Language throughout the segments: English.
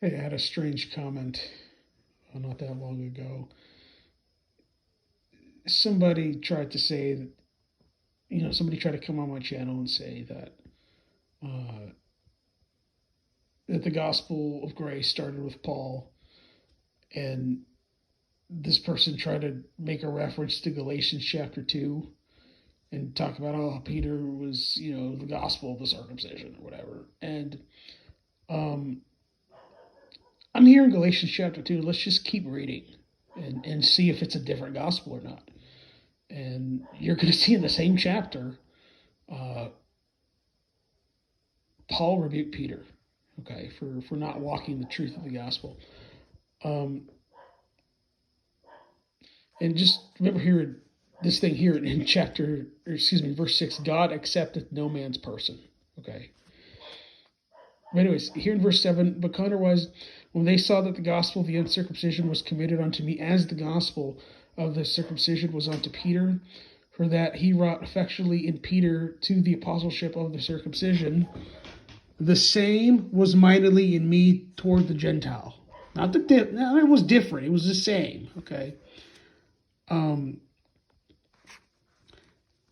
I had a strange comment not that long ago. Somebody tried to say that, somebody tried to come on my channel and say uh, that the gospel of grace started with Paul, and this person tried to make a reference to Galatians chapter 2 and talk about, oh, Peter was, the gospel of the circumcision or whatever. And um, I'm here in Galatians chapter 2. Let's just keep reading and see if it's a different gospel or not. And you're going to see in the same chapter, uh, Paul rebuked Peter, okay, for not walking the truth of the gospel. Um, and just remember here, this thing here in verse 6, God accepteth no man's person, okay. But anyways, here in verse 7, but contrariwise, when they saw that the gospel of the uncircumcision was committed unto me, as the gospel of the circumcision was unto Peter, for that he wrought effectually in Peter to the apostleship of the circumcision, the same was mightily in me toward the Gentile. Not the no, it was different. It was the same. Okay. And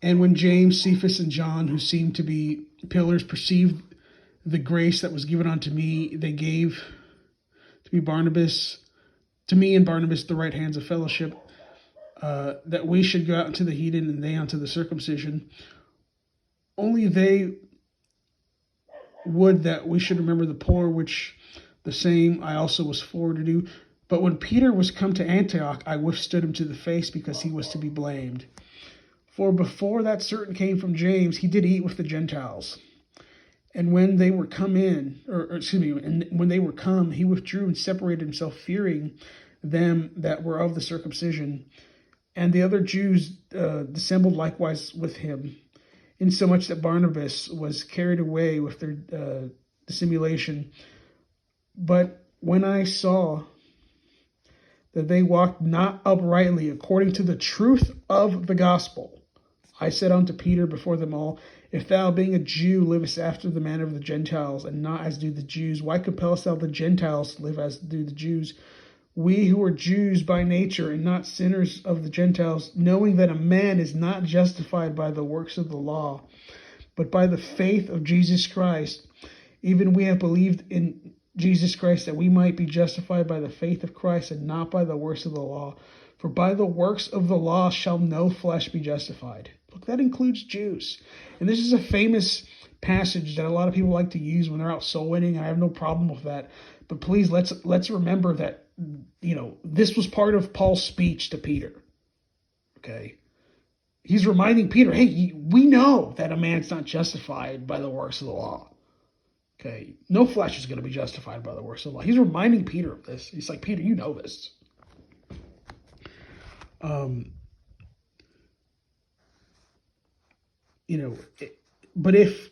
when James, Cephas, and John, who seemed to be pillars, perceived the grace that was given unto me, they gave to me and Barnabas the right hands of fellowship, that we should go out into the heathen and they unto the circumcision. Only they would that we should remember the poor, which the same I also was for to do. But when Peter was come to Antioch, I withstood him to the face, because he was to be blamed. For before that certain came from James, he did eat with the Gentiles. And when they were come in, and when they were come, he withdrew and separated himself, fearing them that were of the circumcision. And the other Jews dissembled likewise with him, insomuch that Barnabas was carried away with their dissimulation. But when I saw that they walked not uprightly according to the truth of the gospel, I said unto Peter before them all, if thou, being a Jew, livest after the manner of the Gentiles, and not as do the Jews, why compellest thou the Gentiles to live as do the Jews? We who are Jews by nature, and not sinners of the Gentiles, knowing that a man is not justified by the works of the law, but by the faith of Jesus Christ. Even we have believed in Jesus Christ, that we might be justified by the faith of Christ, and not by the works of the law. For by the works of the law shall no flesh be justified. Look, that includes Jews. And this is a famous passage that a lot of people like to use when they're out soul winning. I have no problem with that. But please, let's remember that, this was part of Paul's speech to Peter. Okay? He's reminding Peter, hey, we know that a man's not justified by the works of the law. Okay? No flesh is going to be justified by the works of the law. He's reminding Peter of this. He's like, Peter, you know this. But if,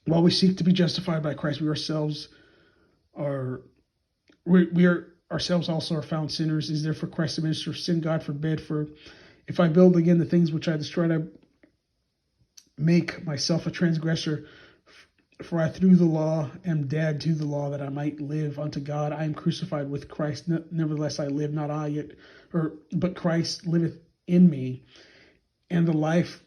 while we seek to be justified by Christ, we ourselves also are found sinners, is there for Christ a minister of sin? God forbid. For if I build again the things which I destroyed, I make myself a transgressor. For I through the law am dead to the law, that I might live unto God. I am crucified with Christ. Nevertheless I live, not I yet, but Christ liveth in me. And the life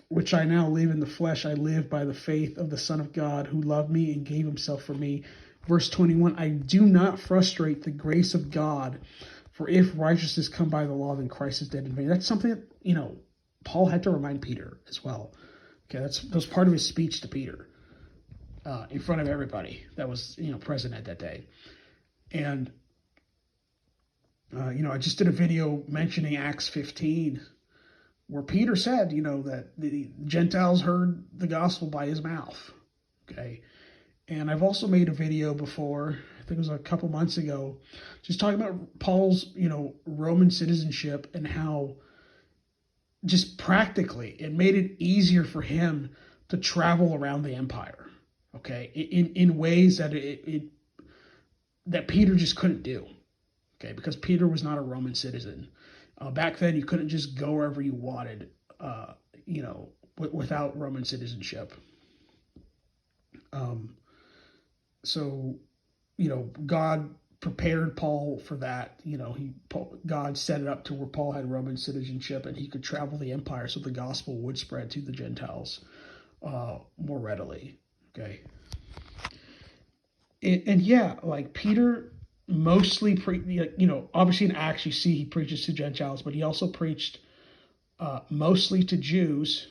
which I now live in the flesh, I live by the faith of the Son of God, who loved me and gave himself for me. Verse 21, I do not frustrate the grace of God, for if righteousness come by the law, then Christ is dead in vain. That's something that, Paul had to remind Peter as well. Okay, that was part of his speech to Peter in front of everybody that was, present at that day. And, I just did a video mentioning Acts 15, where Peter said, that the Gentiles heard the gospel by his mouth. Okay. And I've also made a video before, I think it was a couple months ago, just talking about Paul's, Roman citizenship, and how just practically it made it easier for him to travel around the empire. Okay. In ways that that Peter just couldn't do. Okay. Because Peter was not a Roman citizen. Back then, you couldn't just go wherever you wanted, without Roman citizenship. So, God prepared Paul for that. God set it up to where Paul had Roman citizenship and he could travel the empire so the gospel would spread to the Gentiles more readily. Okay. And yeah, like Peter mostly obviously in Acts you see he preaches to Gentiles, but he also preached mostly to Jews.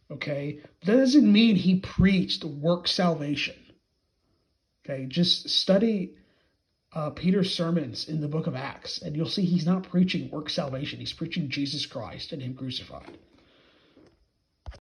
Okay. That doesn't mean he preached work salvation. Okay. Just study Peter's sermons in the book of Acts, and you'll see he's not preaching work salvation. He's preaching Jesus Christ and him crucified.